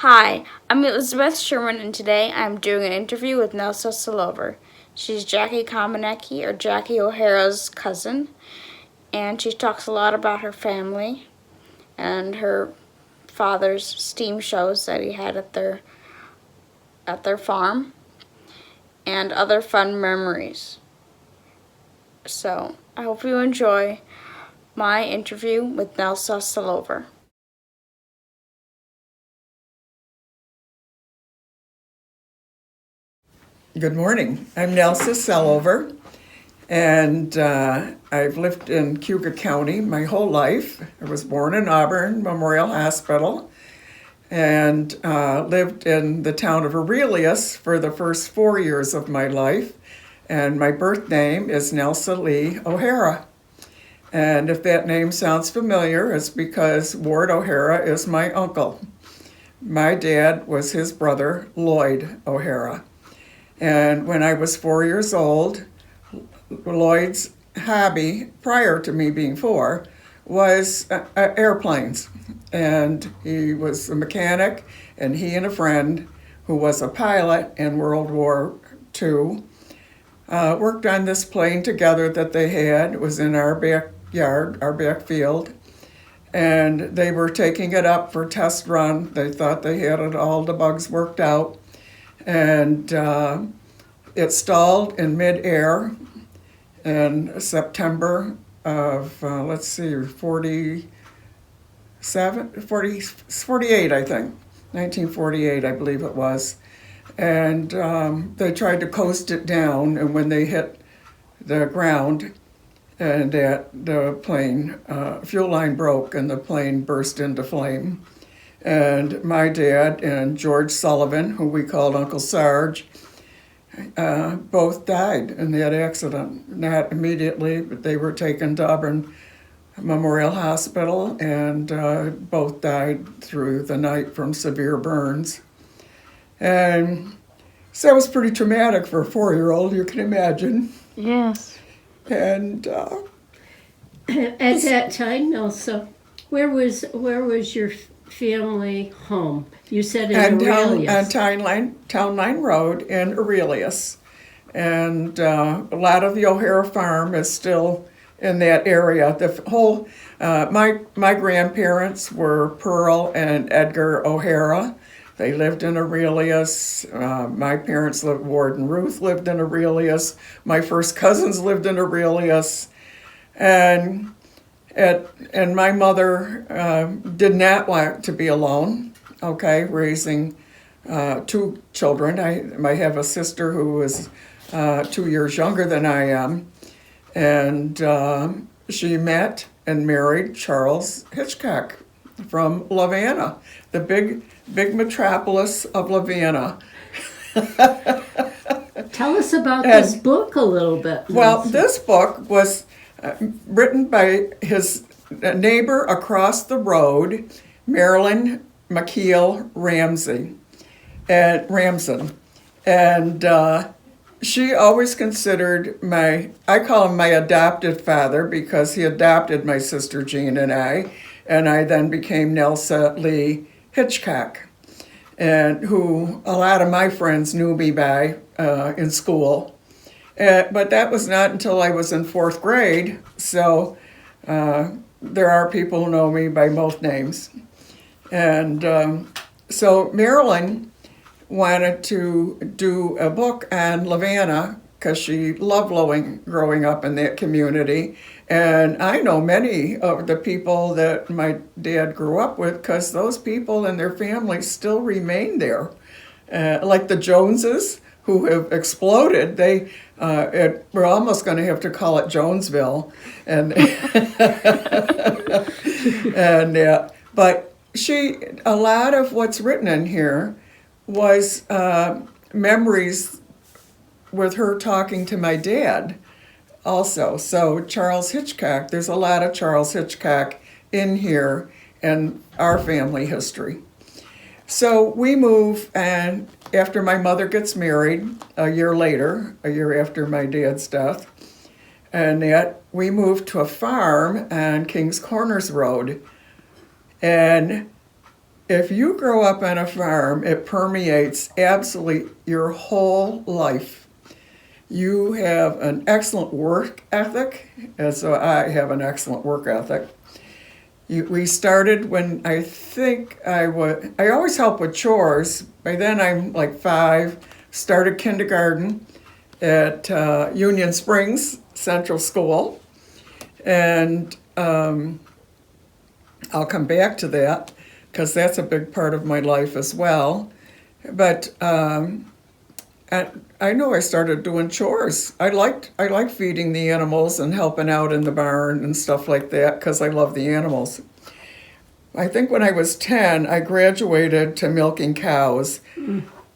Hi, I'm Elizabeth Sherman, and today I'm doing an interview with Nelsa Selover. She's Jackie Kamenecki, or Jackie O'Hara's cousin, and she talks a lot about her family and her father's steam shows that he had at their farm and other fun memories. So, I hope you enjoy my interview with Nelsa Selover. Good morning. I'm Nelsa Selover, and I've lived in Cuga County my whole life. I was born in Auburn Memorial Hospital and lived in the town of Aurelius for the first 4 years of my life. And my birth name is Nelsa Lee O'Hara. And if that name sounds familiar, it's because Ward O'Hara is my uncle. My dad was his brother, Lloyd O'Hara. And when I was 4 years old, Lloyd's hobby, prior to me being 4, was airplanes. And he was a mechanic, and he and a friend who was a pilot in World War II worked on this plane together that they had. It was in our backyard, our back field. And they were taking it up for test run. They thought they had it all the bugs worked out. And it stalled in midair in September of, 48, I think, 1948, I believe it was. And they tried to coast it down, and when they hit the ground, and the plane, fuel line broke, and the plane burst into flame. And my dad and George Sullivan, who we called Uncle Sarge, both died in that accident. Not immediately, but they were taken to Auburn Memorial Hospital, and both died through the night from severe burns. And so it was pretty traumatic for a 4-year-old, you can imagine. Yes. And At that time, Nelsa, where was your family home? You said in Aurelius. on Town Line Road in Aurelius. And a lot of the O'Hara farm is still in that area. The whole, my grandparents were Pearl and Edgar O'Hara. They lived in Aurelius. My parents lived, Ward and Ruth lived in Aurelius. My first cousins lived in Aurelius. And my mother did not want to be alone, raising 2 children. I have a sister who is 2 years younger than I am, and she met and married Charles Hitchcock from Lavana, the big metropolis of Lavana. Tell us about this book a little bit. Well, Nelsa. this book was written by his neighbor across the road, Marilyn McKeel Ramson. And she always considered I call him my adopted father because he adopted my sister Jean and I then became Nelsa Lee Hitchcock, and who a lot of my friends knew me by in school. But that was not until I was in 4th grade, so there are people who know me by both names. And so Marilyn wanted to do a book on Lavana because she loved growing up in that community. And I know many of the people that my dad grew up with because those people and their families still remain there. Like the Joneses, who have exploded. We're almost going to have to call it Jonesville, and but a lot of what's written in here was memories with her talking to my dad, also. So Charles Hitchcock, there's a lot of Charles Hitchcock in here in our family history. So we move, and after my mother gets married, a year after my dad's death, and we moved to a farm on Kings Corners Road. And if you grow up on a farm, it permeates absolutely your whole life. You have an excellent work ethic, and so I have an excellent work ethic. We started when I always help with chores. By then I'm like 5, started kindergarten at Union Springs Central School. And I'll come back to that because that's a big part of my life as well. But I know I started doing chores. I liked feeding the animals and helping out in the barn and stuff like that because I love the animals. I think when I was 10, I graduated to milking cows.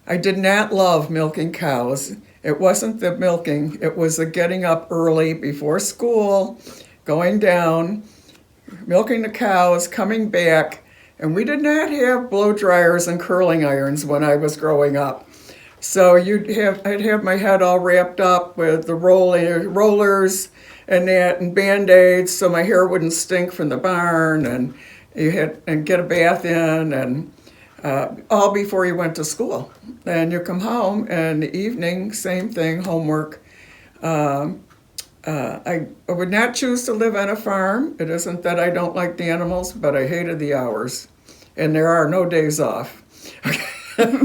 I did not love milking cows. It wasn't the milking, it was the getting up early before school, going down, milking the cows, coming back. And we did not have blow dryers and curling irons when I was growing up. So I'd have my head all wrapped up with the rollers and that and Band-Aids so my hair wouldn't stink from the barn, and get a bath in, and all before you went to school. And you come home, and the evening, same thing, homework. I would not choose to live on a farm. It isn't that I don't like the animals, but I hated the hours, and there are no days off.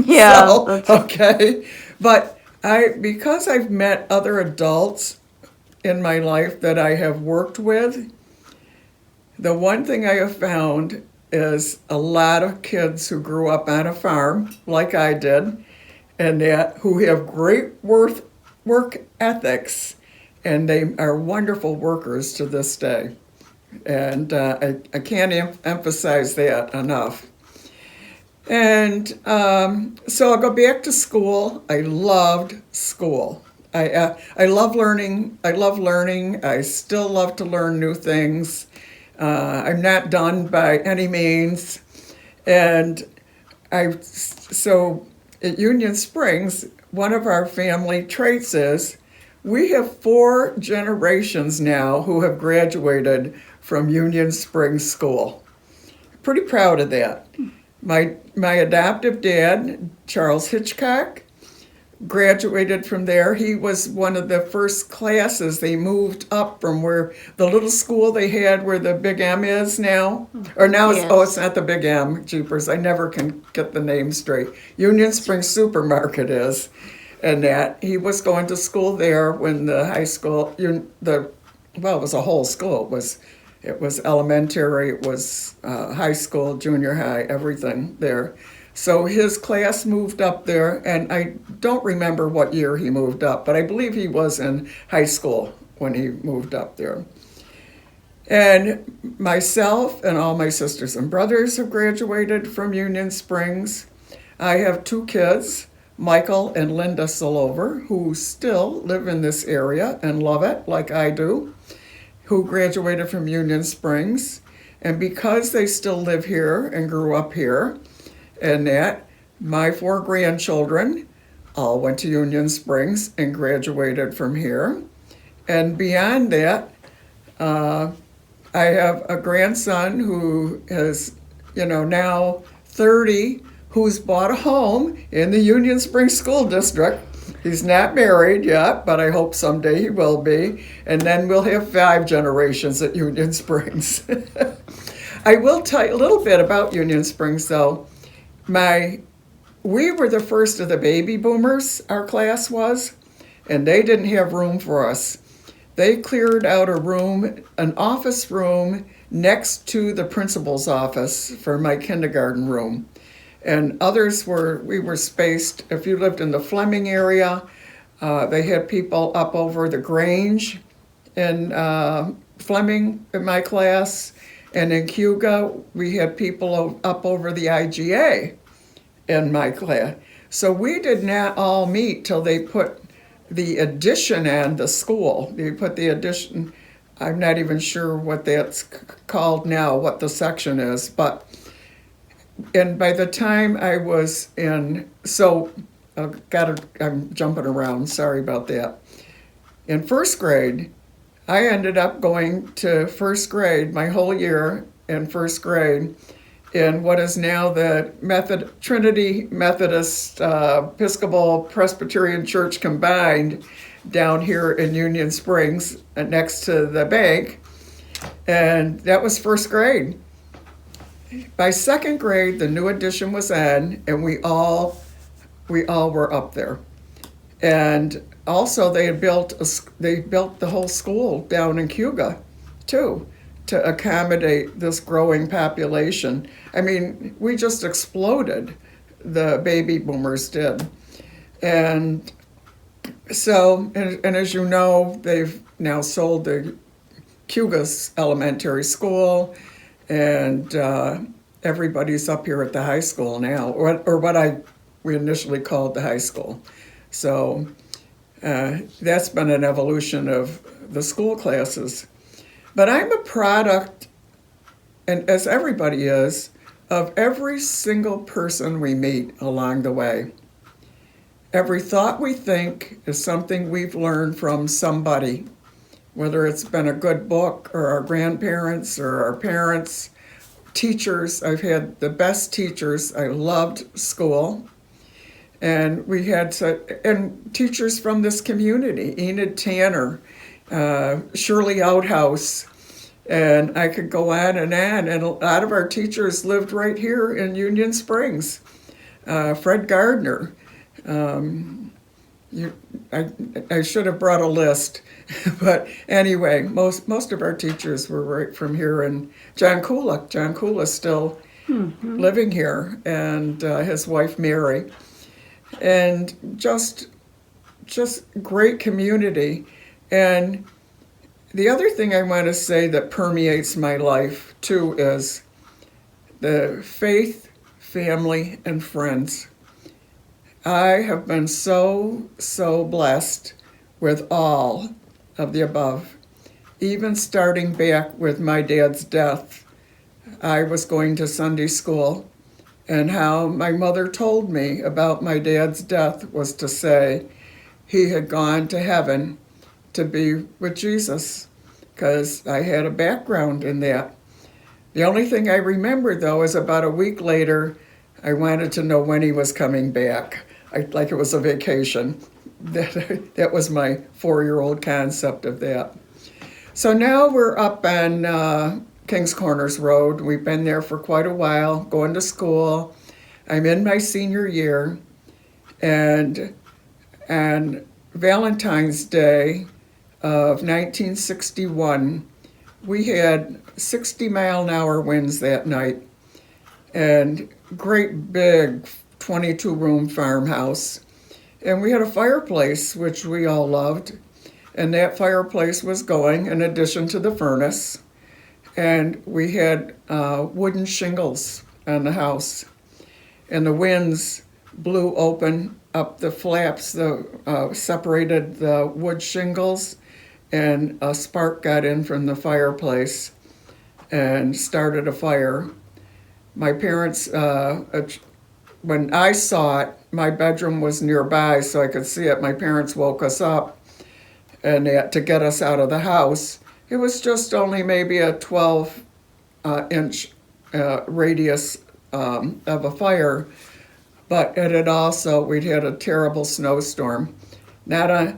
Yeah. Okay. But because I've met other adults in my life that I have worked with, the one thing I have found is a lot of kids who grew up on a farm, like I did, and who have great work ethics, and they are wonderful workers to this day. And I can't emphasize that enough. And so I'll go back to school. I loved school. I love learning. I still love to learn new things. I'm not done by any means. And so at Union Springs, one of our family traits is we have 4 generations now who have graduated from Union Springs School. Pretty proud of that. My adoptive dad, Charles Hitchcock, graduated from there. He was one of the first classes. They moved up from where the little school they had where the Big M is now. Or now Yes. it's not the Big M, jeepers. I never can get the name straight. Union Springs Supermarket is. And that he was going to school there when the high school, it was a whole school. It was elementary, it was high school, junior high, everything there. So his class moved up there, and I don't remember what year he moved up, but I believe he was in high school when he moved up there. And myself and all my sisters and brothers have graduated from Union Springs. I have 2 kids, Michael and Linda Selover, who still live in this area and love it like I do, who graduated from Union Springs. And because they still live here and grew up here, and that, my 4 grandchildren all went to Union Springs and graduated from here. And beyond that, I have a grandson who is, now 30, who's bought a home in the Union Springs School District. He's not married yet, but I hope someday he will be. And then we'll have 5 generations at Union Springs. I will tell you a little bit about Union Springs, though. We were the first of the baby boomers, our class was, and they didn't have room for us. They cleared out a room, an office room, next to the principal's office for my kindergarten room. And we were spaced, if you lived in the Fleming area, they had people up over the Grange in Fleming in my class. And in Cuga, we had people up over the IGA in my class. So we did not all meet till they put the addition on the school. They put the addition, I'm not even sure what that's called now, what the section is, and by the time I was in, I'm jumping around, sorry about that. In first grade, I ended up going to first grade, my whole year in first grade, in what is now the Trinity Methodist Episcopal Presbyterian Church combined down here in Union Springs next to the bank. And that was first grade. By second grade, the new addition was on, and we all were up there. And also, they built the whole school down in Cuga, too, to accommodate this growing population. I mean, we just exploded. The baby boomers did, and so and as you know, they've now sold the Cuga's elementary school, and everybody's up here at the high school now, or what we initially called the high school. So that's been an evolution of the school classes. But I'm a product, and as everybody is, of every single person we meet along the way. Every thought we think is something we've learned from somebody, whether it's been a good book or our grandparents or our parents, teachers. I've had the best teachers. I loved school. And we had and teachers from this community, Enid Tanner, Shirley Outhouse, and I could go on. And a lot of our teachers lived right here in Union Springs. Fred Gardner. I should have brought a list, but anyway, most of our teachers were right from here. And John Kula's still living here, and his wife Mary, and just great community. And the other thing I want to say that permeates my life too is the faith, family, and friends. I have been so blessed with all of the above. Even starting back with my dad's death, I was going to Sunday school, and how my mother told me about my dad's death was to say he had gone to heaven to be with Jesus, because I had a background in that. The only thing I remember, though, is about a week later, I wanted to know when he was coming back. Like it was a vacation. That was my 4-year-old concept of that. So now we're up on Kings Corners Road. We've been there for quite a while, going to school. I'm in my senior year, and on Valentine's Day of 1961, we had 60-mile-an-hour winds that night, and great big 22-room farmhouse. And we had a fireplace, which we all loved, and that fireplace was going in addition to the furnace. And we had wooden shingles on the house, and the winds blew open up the flaps, separated the wood shingles, and a spark got in from the fireplace and started a fire. My parents, when I saw it, my bedroom was nearby, so I could see it. My parents woke us up and to get us out of the house. It was just only maybe a 12-inch radius of a fire, but it had also, we'd had a terrible snowstorm. Not a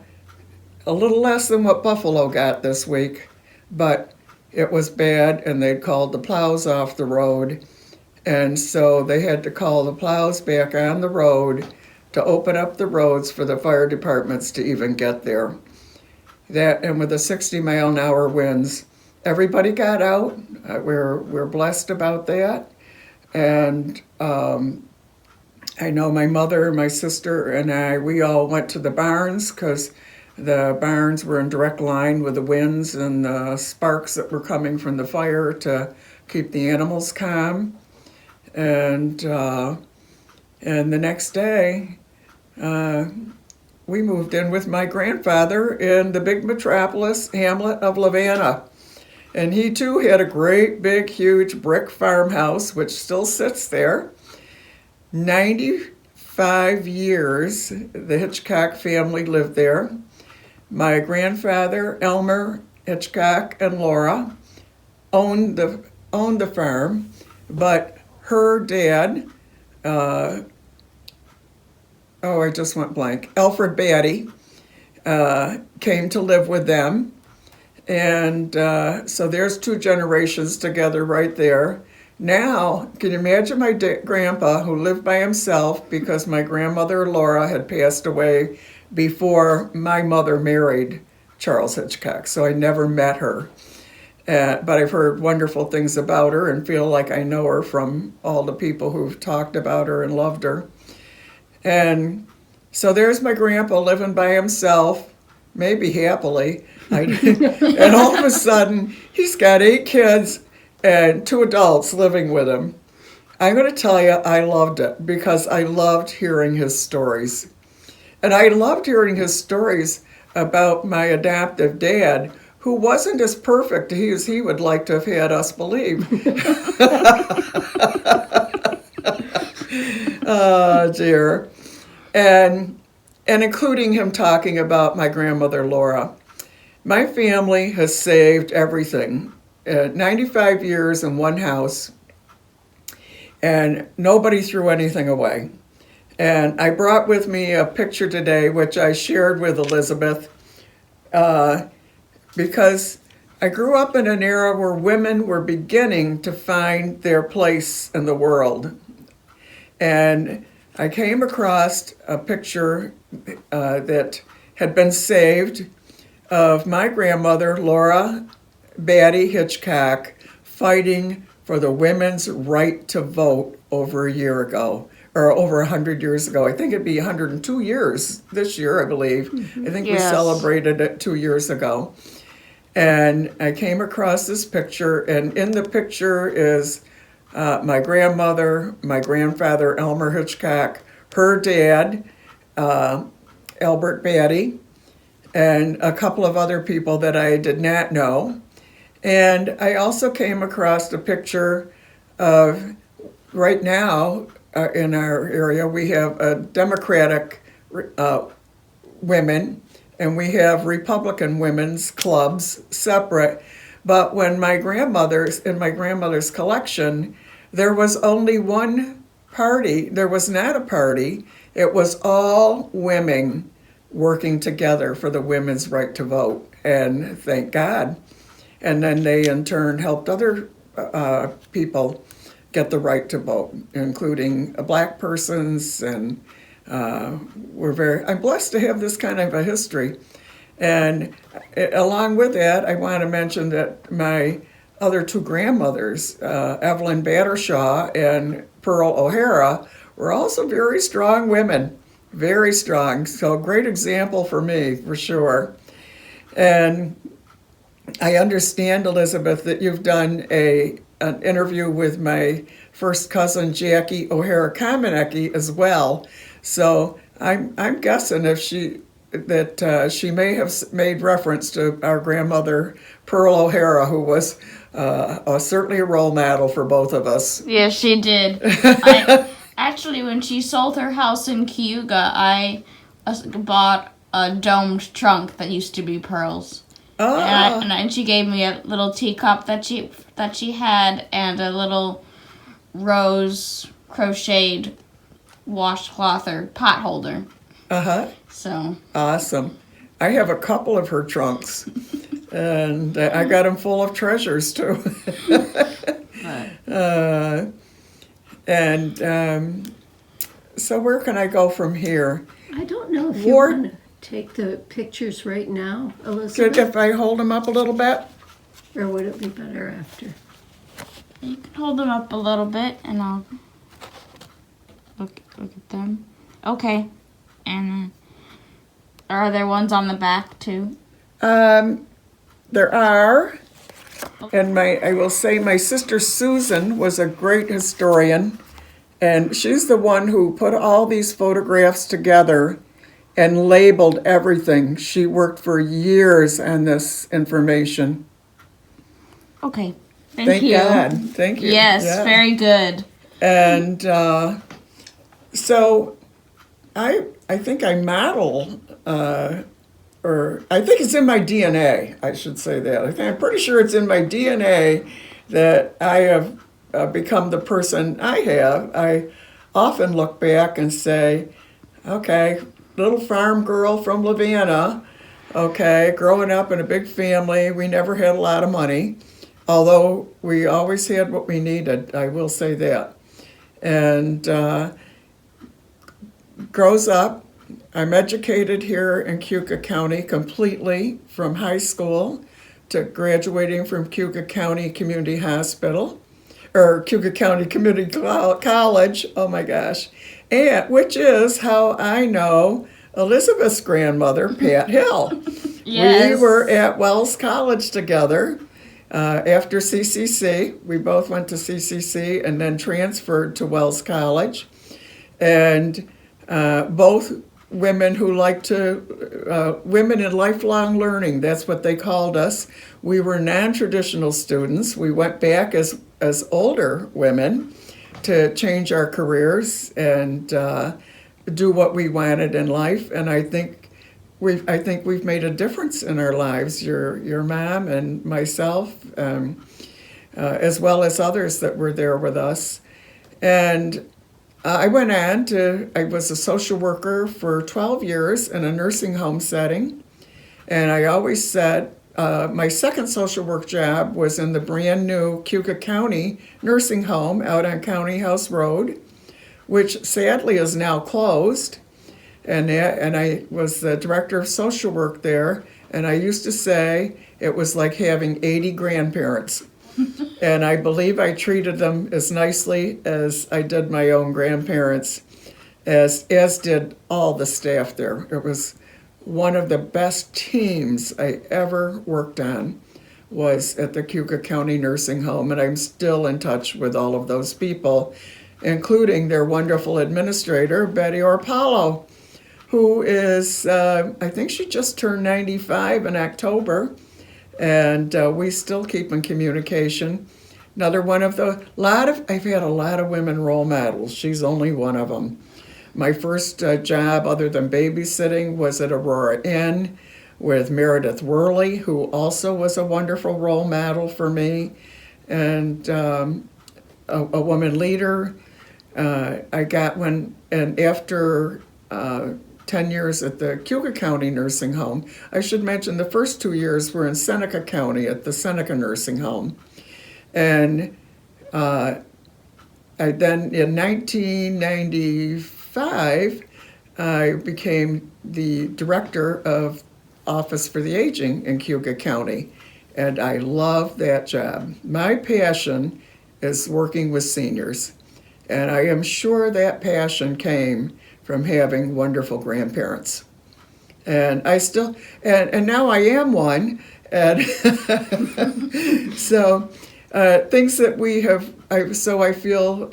little less than what Buffalo got this week, but it was bad, and they'd called the plows off the road. And so they had to call the plows back on the road to open up the roads for the fire departments to even get there. That, and with the 60-mile-an-hour winds, everybody got out. We're blessed about that. And I know my mother, my sister, and we all went to the barns, because the barns were in direct line with the winds and the sparks that were coming from the fire to keep the animals calm. And the next day, we moved in with my grandfather in the big metropolis hamlet of Lavanna. And he too had a great big huge brick farmhouse, which still sits there. 95 years the Hitchcock family lived there. My grandfather, Elmer Hitchcock, and Laura owned the farm, but her dad, I just went blank, Alfred Batty, came to live with them. And so there's 2 generations together right there. Now, can you imagine my grandpa who lived by himself because my grandmother Laura had passed away before my mother married Charles Hitchcock, so I never met her. But I've heard wonderful things about her and feel like I know her from all the people who've talked about her and loved her. And so there's my grandpa living by himself, maybe happily. And all of a sudden, he's got 8 kids and 2 adults living with him. I'm going to tell you, I loved it because I loved hearing his stories. And I loved hearing his stories about my adoptive dad, who wasn't as perfect as he would like to have had us believe. Oh, dear. And including him talking about my grandmother Laura. My family has saved everything. 95 years in one house, and nobody threw anything away. And I brought with me a picture today, which I shared with Elizabeth, because I grew up in an era where women were beginning to find their place in the world. And I came across a picture that had been saved of my grandmother, Laura Batty Hitchcock, fighting for the women's right to vote over a year ago, or over 100 years ago. I think it'd be 102 years this year, I believe. I think we celebrated it 2 years ago. And I came across this picture, and in the picture is my grandmother, my grandfather, Elmer Hitchcock, her dad, Albert Batty, and a couple of other people that I did not know. And I also came across a picture of, right now in our area, we have a Democratic women, and we have Republican women's clubs separate. But when in my grandmother's collection, there was only one party. There was not a party. It was all women working together for the women's right to vote, and thank God. And then they in turn helped other people get the right to vote, including Black persons, and I'm blessed to have this kind of a history. And along with that, I want to mention that my other 2 grandmothers, Evelyn Battershaw and Pearl O'Hara, were also very strong women. Very strong. So great example for me, for sure. And I understand, Elizabeth, that you've done an interview with my first cousin, Jackie O'Hara Kamenecki, as well. So I'm guessing she may have made reference to our grandmother, Pearl O'Hara, who was certainly a role model for both of us. Yes, she did. Actually, when she sold her house in Cayuga, I bought a domed trunk that used to be Pearl's. Oh. And she gave me a little teacup that she had, and a little rose crocheted washcloth or pot holder. Uh-huh. So. Awesome. I have a couple of her trunks, and I got them full of treasures, too. So where can I go from here? I don't know if you want to take the pictures right now, Elizabeth. Good if I hold them up a little bit? Or would it be better after? You can hold them up a little bit, and I'll look at them. Okay. And are there ones on the back, too? There are. And I will say my sister Susan was a great historian, and she's the one who put all these photographs together and labeled everything. She worked for years on this information. Okay. Thank you. God. Thank you. Yes, very good. And so I think I model, or I think it's in my DNA, I should say that. I'm pretty sure it's in my DNA that I have become the person I have, I often look back and say, okay, little farm girl from Lavana, okay, growing up in a big family, we never had a lot of money, although we always had what we needed, I will say that. And grows up, I'm educated here in Cayuga County completely from high school to graduating from Cayuga County Community Hospital, or Cayuga County Community College, oh my gosh, and which is how I know Elizabeth's grandmother, Pat Hill. Yes. We were at Wells College together after CCC. We both went to CCC and then transferred to Wells College. And both women who like to, women in lifelong learning, that's what they called us. We were non-traditional students. We went back as older women to change our careers and do what we wanted in life. And I think we've made a difference in our lives. Your mom and myself, as well as others that were there with us. And I went on I was a social worker for 12 years in a nursing home setting. And I always said, my second social work job was in the brand new Cayuga County nursing home out on County House Road, which sadly is now closed. And I was the director of social work there. And I used to say it was like having 80 grandparents. And I believe I treated them as nicely as I did my own grandparents, as did all the staff there. It was one of the best teams I ever worked on was at the Cayuga County Nursing Home, and I'm still in touch with all of those people, including their wonderful administrator, Betty Orpalo, who is, I think she just turned 95 in October. And we still keep in communication. Another one of I've had a lot of women role models. She's only one of them. My first job, other than babysitting, was at Aurora Inn with Meredith Worley, who also was a wonderful role model for me, and a woman leader. I got after 10 years at the Cayuga County Nursing Home. I should mention the first 2 years were in Seneca County at the Seneca Nursing Home. And I then, in 1995, I became the director of Office for the Aging in Cayuga County. And I love that job. My passion is working with seniors. And I am sure that passion came from having wonderful grandparents. And I still, and now I am one. And so things that we have, I feel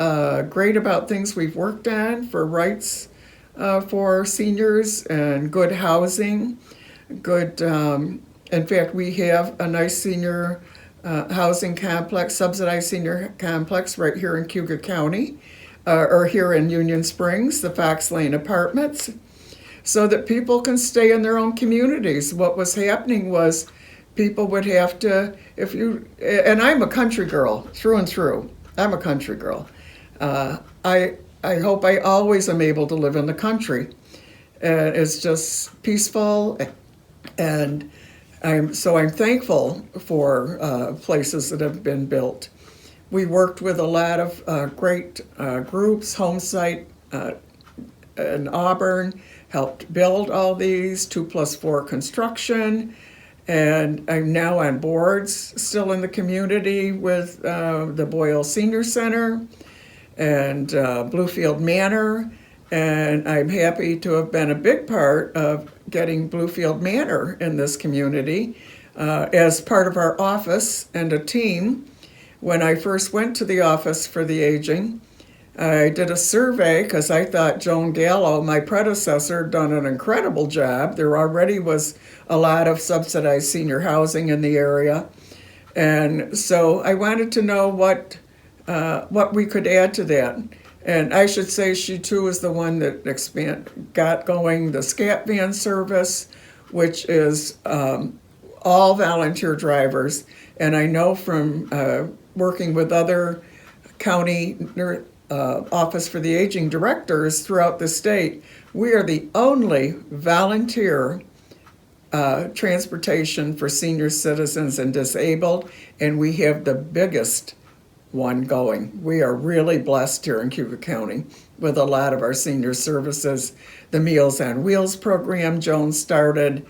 great about things we've worked on for rights for seniors and good housing. Good, in fact, we have a nice senior housing complex, subsidized senior complex right here in Cayuga County. Or here in Union Springs, the Fox Lane Apartments, so that people can stay in their own communities. What was happening was people would have to, and I'm a country girl through and through. I'm a country girl. I hope I always am able to live in the country. And it's just peaceful, and I'm thankful for places that have been built. We worked with a lot of great groups, Homesite in Auburn, helped build all these, 2+4 construction, and I'm now on boards still in the community with the Boyle Senior Center and Bluefield Manor, and I'm happy to have been a big part of getting Bluefield Manor in this community as part of our office and a team. When I first went to the Office for the Aging, I did a survey because I thought Joan Gallo, my predecessor, done an incredible job. There already was a lot of subsidized senior housing in the area. And so I wanted to know what we could add to that. And I should say she too is the one that got going the SCAT van service, which is all volunteer drivers. And I know from working with other county office for the aging directors throughout the state, we are the only volunteer transportation for senior citizens and disabled, and we have the biggest one going. We are really blessed here in Cuba County with a lot of our senior services. The Meals on Wheels program Joan started,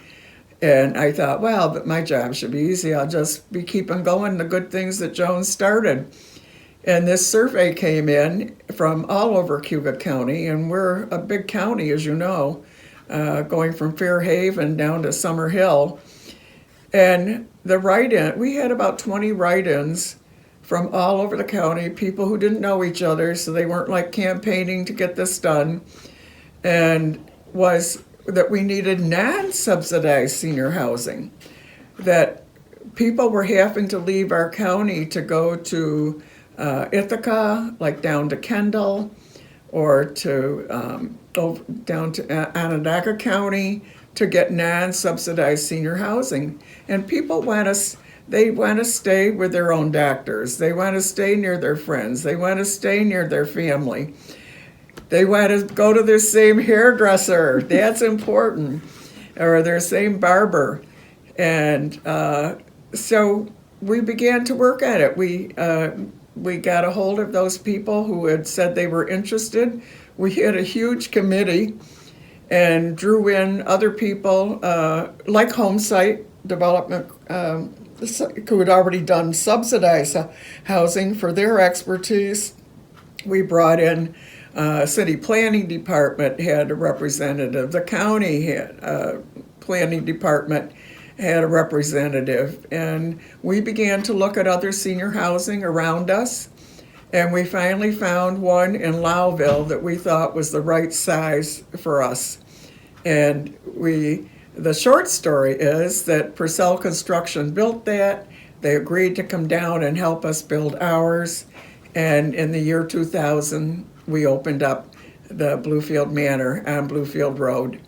and I thought, well, but my job should be easy. I'll just be keeping going the good things that Joan started. And this survey came in from all over Cuba County, and we're a big county, as you know, going from Fairhaven down to Summer Hill. And the write-in, we had about 20 write-ins from all over the county, people who didn't know each other, so they weren't like campaigning to get this done, and was that we needed non-subsidized senior housing, that people were having to leave our county to go to Ithaca, like down to Kendall, or to down to Onondaga County to get non-subsidized senior housing. And people they want to stay with their own doctors. They want to stay near their friends. They want to stay near their family. They want to go to their same hairdresser. That's important. Or their same barber. And so we began to work at it. We got a hold of those people who had said they were interested. We had a huge committee and drew in other people like Home Site Development who had already done subsidized housing for their expertise. We brought in city planning department had a representative. The county had planning department had a representative, and we began to look at other senior housing around us, and we finally found one in Lowville that we thought was the right size for us. And the short story is that Purcell Construction built that. They agreed to come down and help us build ours, and in the year 2000 we opened up the Bluefield Manor on Bluefield Road.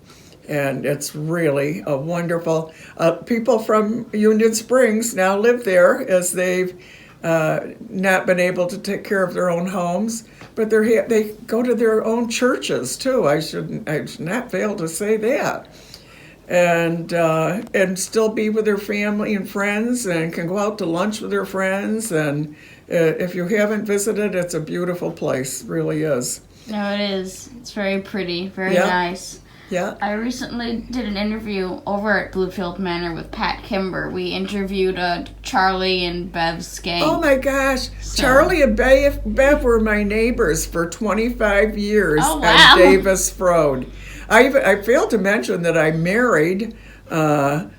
And it's really a wonderful, people from Union Springs now live there as they've not been able to take care of their own homes, but they go to their own churches too. I should not fail to say that. And still be with their family and friends, and can go out to lunch with their friends. And if you haven't visited, it's a beautiful place, really is. No, it is. It's very pretty, very nice. Yeah. I recently did an interview over at Bluefield Manor with Pat Kimber. We interviewed Charlie and Bev's gang. Oh my gosh. Charlie and Bev were my neighbors for 25 years on Davis Road. I failed to mention that I married a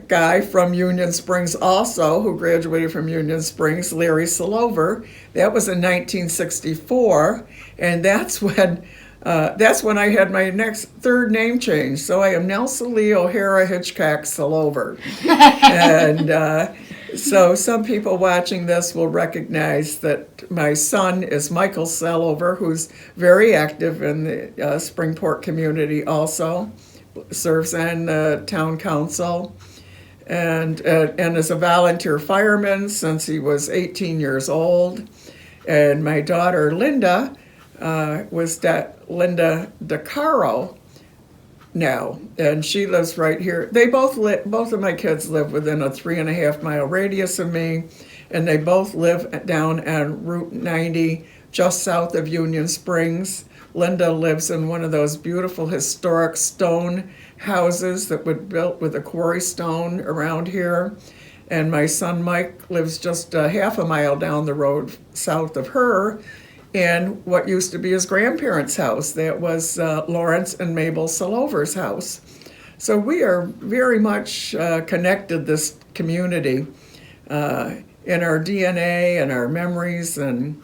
guy from Union Springs also, who graduated from Union Springs, Larry Selover. That was in 1964, and that's when I had my third name change. So I am Nelsa Lee O'Hara Hitchcock Selover. And so some people watching this will recognize that my son is Michael Selover, who's very active in the Springport community also, serves on the town council, and is a volunteer fireman since he was 18 years old. And my daughter Linda was Linda DeCaro now, and she lives right here. They both of my kids live within a 3.5 mile radius of me, and they both live down on Route 90, just south of Union Springs. Linda lives in one of those beautiful historic stone houses that were built with a quarry stone around here. And my son Mike lives just half a mile down the road south of her in what used to be his grandparents' house. That was Lawrence and Mabel Selover's house. So we are very much connected, this community, in our DNA and our memories, and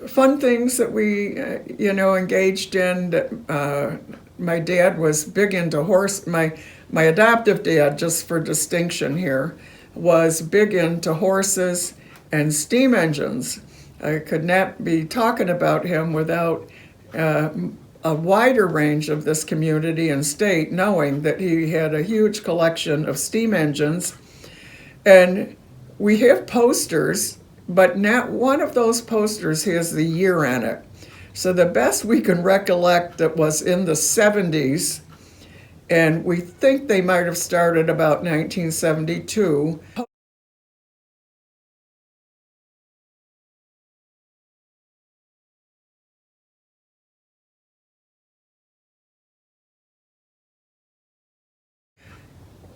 fun things that we, engaged in. That my dad was big into horse. My adoptive dad, just for distinction here, was big into horses and steam engines. I could not be talking about him without a wider range of this community and state knowing that he had a huge collection of steam engines. And we have posters, but not one of those posters has the year on it. So the best we can recollect that was in the 70s, and we think they might have started about 1972.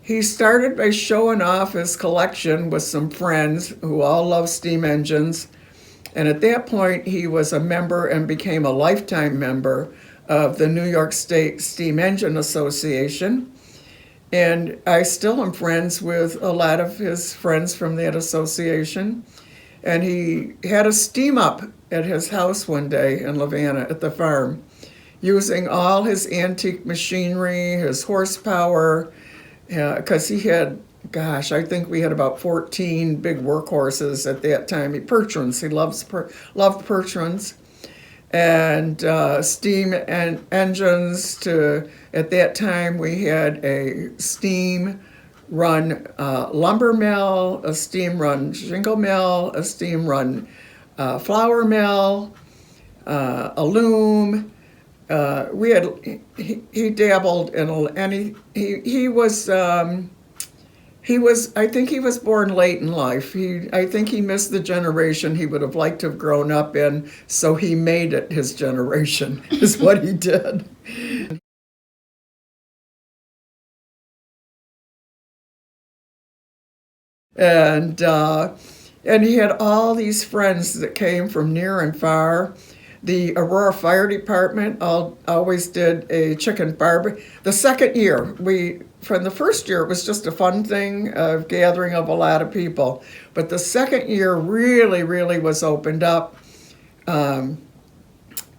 He started by showing off his collection with some friends who all love steam engines. And at that point, he was a member and became a lifetime member of the New York State Steam Engine Association. And I still am friends with a lot of his friends from that association. And he had a steam up at his house one day in Lavana at the farm, using all his antique machinery, his horsepower, because he had, gosh, I think we had about 14 big workhorses at that time. Percherons, he loved Percherons, and steam and engines. At that time, we had a steam run lumber mill, a steam run shingle mill, a steam run flour mill, a loom. He dabbled in, and he was I think he was born late in life. I think he missed the generation he would have liked to have grown up in, so he made it his generation is what he did. And he had all these friends that came from near and far. The Aurora Fire Department always did a chicken barbecue. The second year, from the first year, it was just a fun thing, a gathering of a lot of people. But the second year really, really was opened up.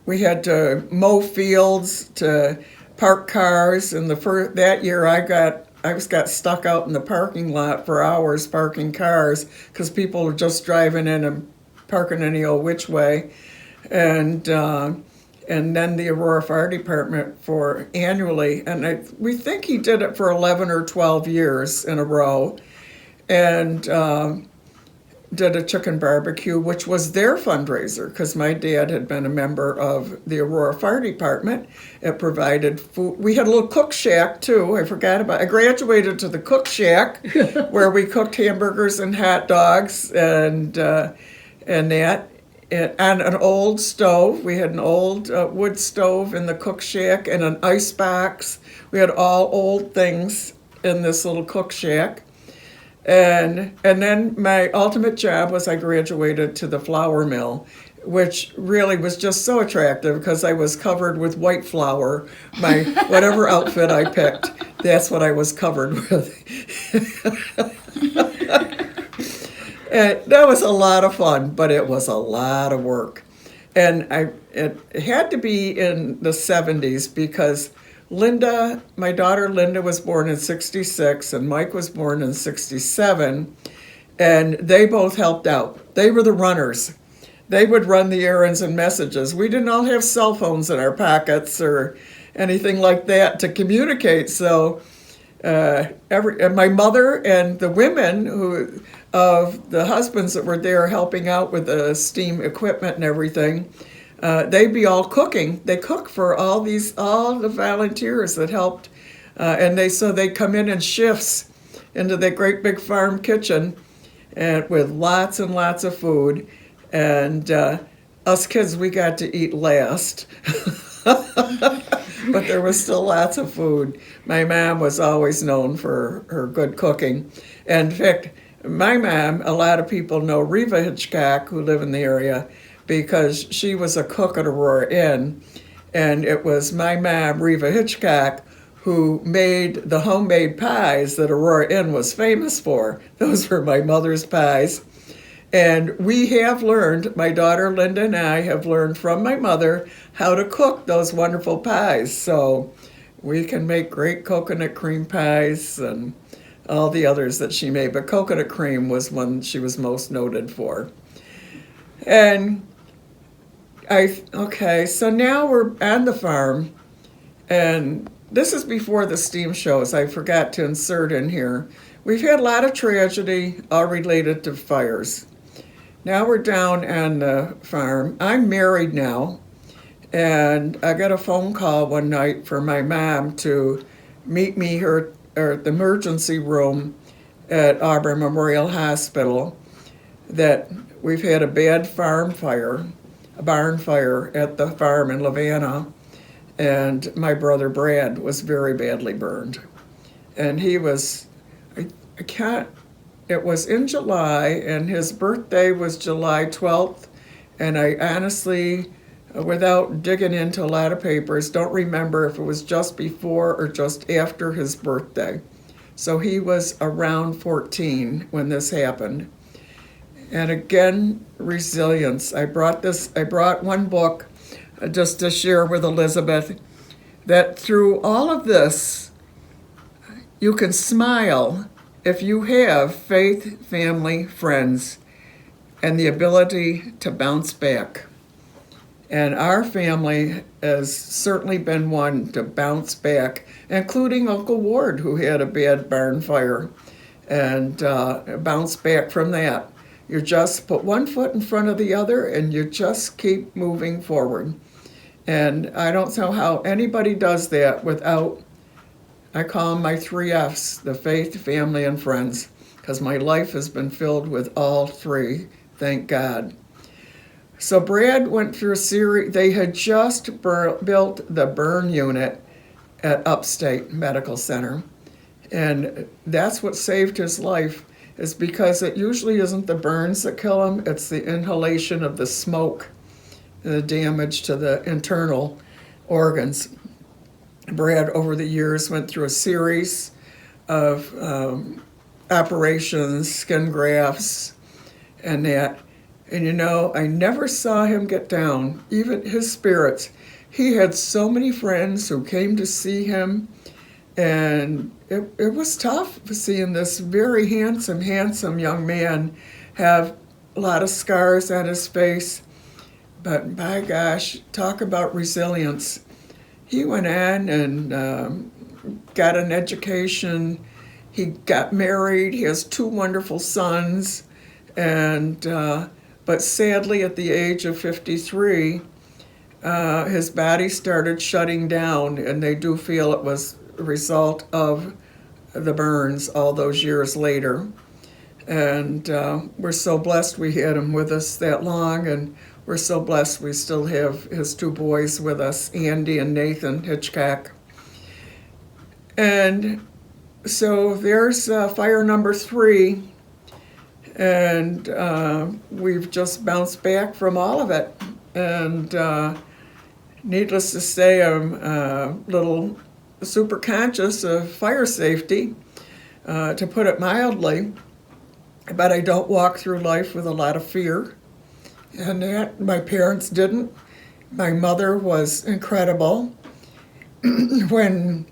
We had to mow fields, to park cars. And that year, I got stuck out in the parking lot for hours parking cars because people were just driving in and parking any old which way. And then the Aurora Fire Department for annually, and we think he did it for 11 or 12 years in a row, and did a chicken barbecue, which was their fundraiser, because my dad had been a member of the Aurora Fire Department. It provided food. We had a little cook shack too. I graduated to the cook shack where we cooked hamburgers and hot dogs and that. On an old stove. We had an old wood stove in the cook shack and an ice box. We had all old things in this little cook shack. And then my ultimate job was I graduated to the flour mill, which really was just so attractive because I was covered with white flour. My whatever outfit I picked, that's what I was covered with. And that was a lot of fun, but it was a lot of work. And it had to be in the 70s because my daughter Linda was born in 66 and Mike was born in 67, and they both helped out. They were the runners. They would run the errands and messages. We didn't all have cell phones in our pockets or anything like that to communicate, so my mother and the women of the husbands that were there helping out with the steam equipment and everything, they'd be all cooking. They cook for all the volunteers that helped, and they'd come in shifts into the great big farm kitchen, and with lots and lots of food, and us kids, we got to eat last. But there was still lots of food. My mom was always known for her good cooking. And in fact, my mom, a lot of people know Reva Hitchcock, who live in the area, because she was a cook at Aurora Inn. And it was my mom, Reva Hitchcock, who made the homemade pies that Aurora Inn was famous for. Those were my mother's pies. And we have learned, my daughter Linda and I have learned from my mother how to cook those wonderful pies. So we can make great coconut cream pies and all the others that she made. But coconut cream was one she was most noted for. And so now we're on the farm, and this is before the steam shows. I forgot to insert in here. we've had a lot of tragedy all related to fires. Now we're down on the farm. I'm married now, and I got a phone call one night from my mom to meet me here at the emergency room at Auburn Memorial Hospital that we've had a bad farm fire, a barn fire at the farm in Lavana, and my brother Brad was very badly burned. And he was, I can't, it was in July, and his birthday was July 12th, and I honestly, without digging into a lot of papers, don't remember if it was just before or just after his birthday. So he was around 14 when this happened. And again, resilience. I brought one book just to share with Elizabeth, that through all of this, you can smile if you have faith, family, friends, and the ability to bounce back. And our family has certainly been one to bounce back, including Uncle Ward, who had a bad barn fire, and bounce back from that. You just put one foot in front of the other, and you just keep moving forward. And I don't know how anybody does that without, I call them my 3 F's, the faith, family, and friends, because my life has been filled with all 3, thank God. So Brad went through a series. They had just built the burn unit at Upstate Medical Center. And that's what saved his life, is because it usually isn't the burns that kill him, it's the inhalation of the smoke, the damage to the internal organs. Brad, over the years, went through a series of operations, skin grafts, and that. And you know, I never saw him get down, even his spirits. He had so many friends who came to see him, and it was tough seeing this very handsome young man have a lot of scars on his face. But by gosh, talk about resilience. He went on and got an education. He got married. He has 2 wonderful sons, and but sadly, at the age of 53, his body started shutting down, and they do feel it was a result of the burns all those years later. And we're so blessed we had him with us that long, and we're so blessed we still have his 2 boys with us, Andy and Nathan Hitchcock. And so there's fire number 3. And we've just bounced back from all of it. And needless to say, I'm a little super conscious of fire safety, to put it mildly. But I don't walk through life with a lot of fear. And that my parents didn't. My mother was incredible. When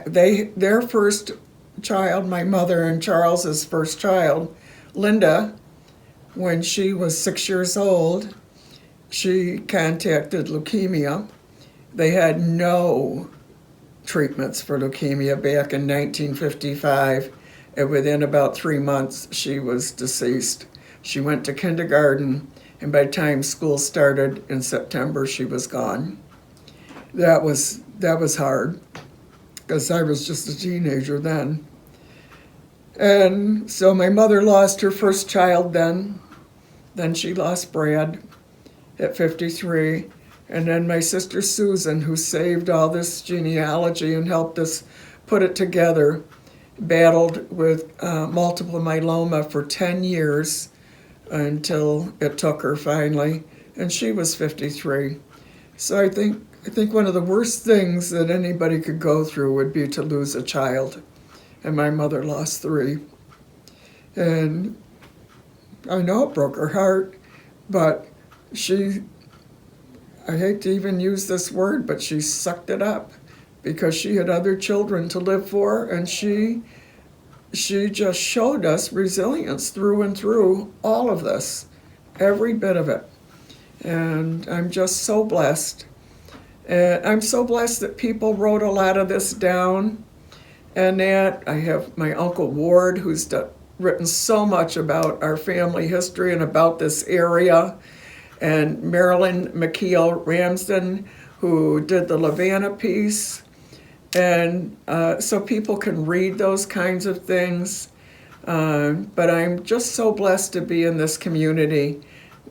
their first child, my mother and Charles's first child, Linda, when she was 6 years old, she contacted leukemia. They had no treatments for leukemia back in 1955, and within about 3 months, she was deceased. She went to kindergarten, and by the time school started in September, she was gone. That was hard, because I was just a teenager then. And so my mother lost her first child then. Then she lost Brad at 53. And then my sister Susan, who saved all this genealogy and helped us put it together, battled with multiple myeloma for 10 years until it took her finally. And she was 53. So I think one of the worst things that anybody could go through would be to lose a child. And my mother lost 3. And I know it broke her heart, but I hate to even use this word, but she sucked it up because she had other children to live for, and she just showed us resilience through and through all of this, every bit of it. And I'm just so blessed. And I'm so blessed that people wrote a lot of this down. and that. I have my Uncle Ward, who's written so much about our family history and about this area, and Marilyn McKeel Ramsden, who did the Lavana piece. And so people can read those kinds of things. But I'm just so blessed to be in this community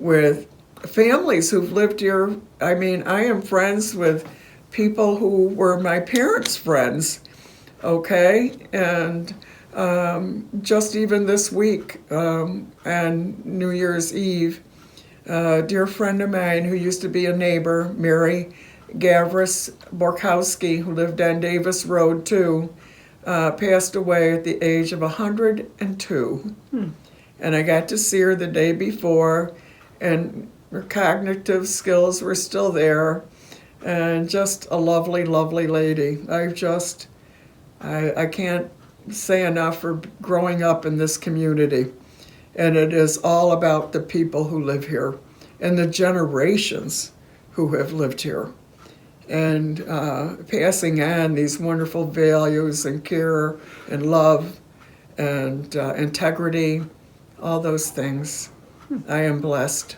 with families who've lived here. I mean, I am friends with people who were my parents' friends, okay? And just even this week and New Year's Eve, a dear friend of mine who used to be a neighbor, Mary Gavris Borkowski, who lived on Davis Road too, passed away at the age of 102. And I got to see her the day before, and her cognitive skills were still there, and just a lovely, lovely lady. I can't say enough for growing up in this community. And it is all about the people who live here and the generations who have lived here, and passing on these wonderful values and care and love and integrity, all those things. I am blessed.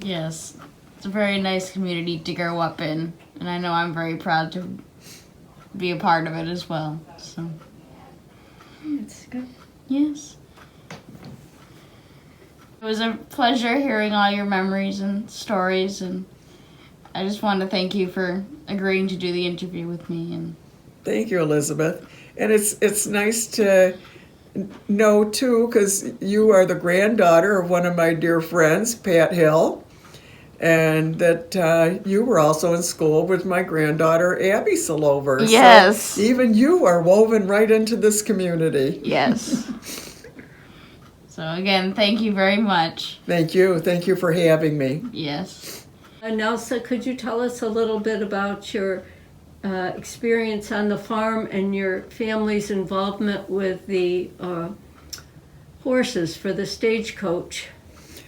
Yes, it's a very nice community to grow up in, and I know I'm very proud to be a part of it as well. So, That's good. yes. It was a pleasure hearing all your memories and stories, and I just want to thank you for agreeing to do the interview with me. And Thank you, Elizabeth. And it's nice to know, too, because you are the granddaughter of one of my dear friends, Pat Hill, and that you were also in school with my granddaughter, Abby Selover. Yes. So even you are woven right into this community. yes. So again, thank you very much. Thank you. Thank you for having me. Yes. Nelsa, could you tell us a little bit about your experience on the farm and your family's involvement with the horses for the stagecoach,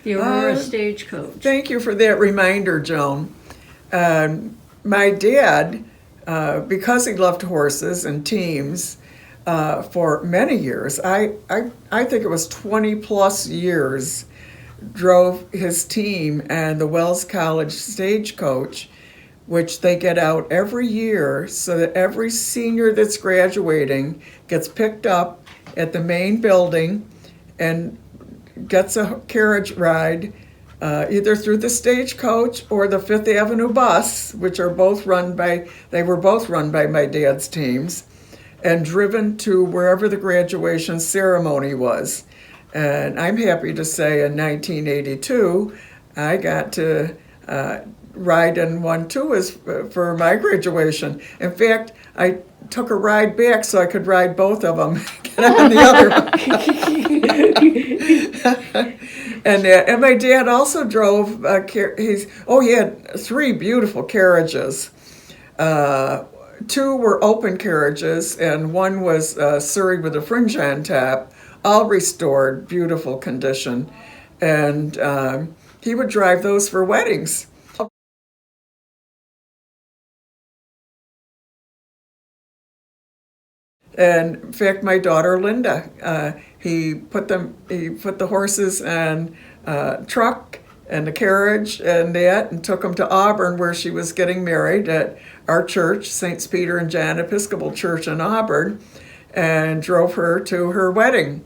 the Aurora stagecoach? Thank you for that reminder, Joan. My dad, because he loved horses and teams for many years, I think it was 20 plus years, drove his team and the Wells College stagecoach, which they get out every year so that every senior that's graduating gets picked up at the main building and gets a carriage ride either through the stagecoach or the Fifth Avenue bus, which are both they were both run by my dad's teams, and driven to wherever the graduation ceremony was. And I'm happy to say in 1982, I got to ride in one too for my graduation. In fact, I took a ride back so I could ride both of them, get on the other one. And my dad also drove, he had 3 beautiful carriages. 2 were open carriages, and 1 was Surrey with a fringe on top, all restored, beautiful condition. And he would drive those for weddings. And in fact, my daughter Linda, he put the horses on truck and the carriage and that, and took them to Auburn, where she was getting married at our church, St. Peter and John Episcopal Church in Auburn, and drove her to her wedding.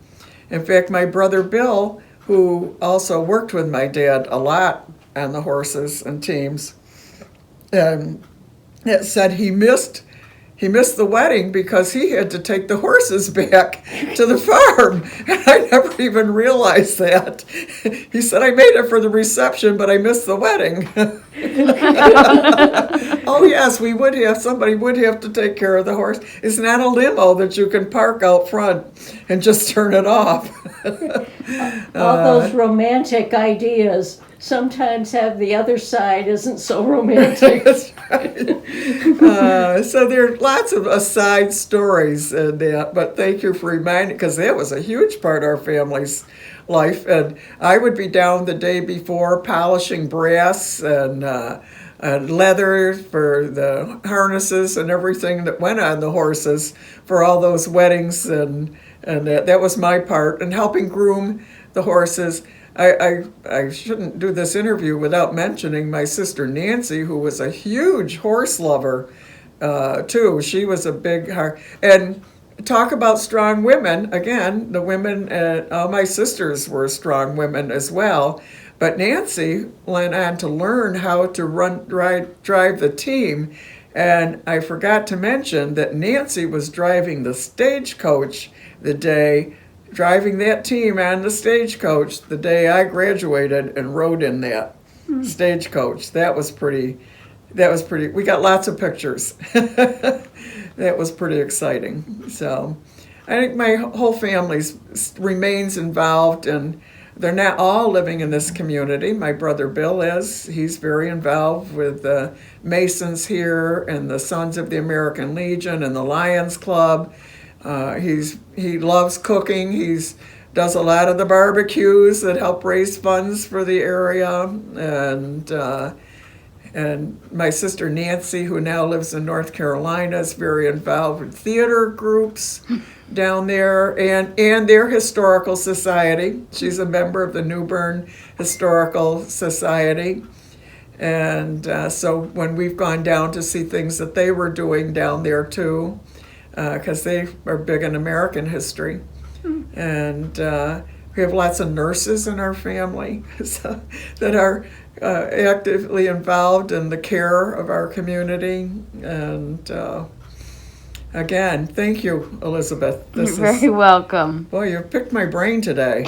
In fact, my brother Bill, who also worked with my dad a lot on the horses and teams, said he missed the wedding because he had to take the horses back to the farm. And I never even realized that. He said, I made it for the reception, but I missed the wedding. Oh yes, somebody would have to take care of the horse. It's not a limo that you can park out front and just turn it off. All those romantic ideas sometimes have the other side isn't so romantic. That's right. So there are lots of aside stories, but thank you for reminding, because that was a huge part of our family's life. And I would be down the day before polishing brass and leather for the harnesses and everything that went on the horses for all those weddings, and that was my part, and helping groom the horses. I shouldn't do this interview without mentioning my sister Nancy, who was a huge horse lover too. She was a big heart. And talk about strong women. Again, the women, all my sisters were strong women as well. But Nancy went on to learn how to drive the team. And I forgot to mention that Nancy was driving the stagecoach driving that team on the stagecoach the day I graduated and rode in that stagecoach. That was pretty, we got lots of pictures. That was pretty exciting. So I think my whole family remains involved, and they're not all living in this community. My brother Bill is. He's very involved with the Masons here and the Sons of the American Legion and the Lions Club. He loves cooking. Does a lot of the barbecues that help raise funds for the area, and my sister Nancy, who now lives in North Carolina, is very involved with theater groups down there and their historical society. She's a member of the New Bern Historical Society. And so when we've gone down to see things that they were doing down there too, because they are big in American history. And we have lots of nurses in our family that are actively involved in the care of our community. And again, thank you, Elizabeth. You're very welcome. Boy, you picked my brain today.